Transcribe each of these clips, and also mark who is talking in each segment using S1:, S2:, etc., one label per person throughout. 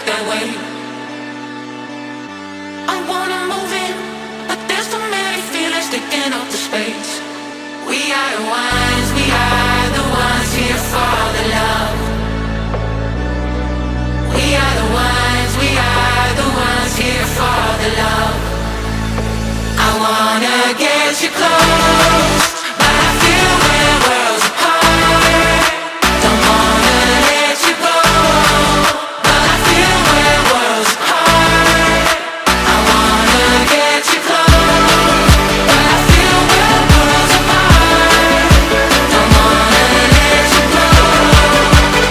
S1: that way. I wanna move in, but there's too many feelings taking up the space. We are the ones here for the love. We are the ones here for the love. I wanna get you close, but I feel we're worlds apart. Don't wanna let you go, but I feel we're worlds apart. I wanna get you close, but I feel we're worlds apart. Don't wanna let you go,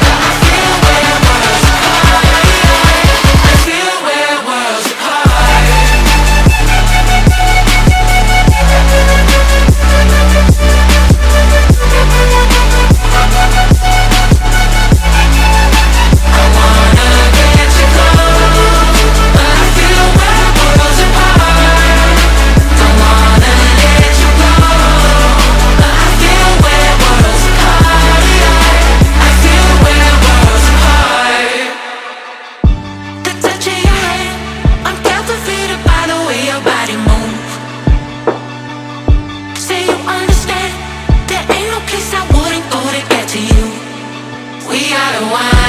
S1: but I feel we're worlds apart. I feel we're worlds apart. I wanna get you close, but I feel we're worlds apart. Don't wanna let you go, but I feel we're worlds apart. I feel we're worlds apart. The touch of your hand, I'm captivated by the way your body moves. Say you understand, there ain't no place I wouldn't go to get to you. We are the ones.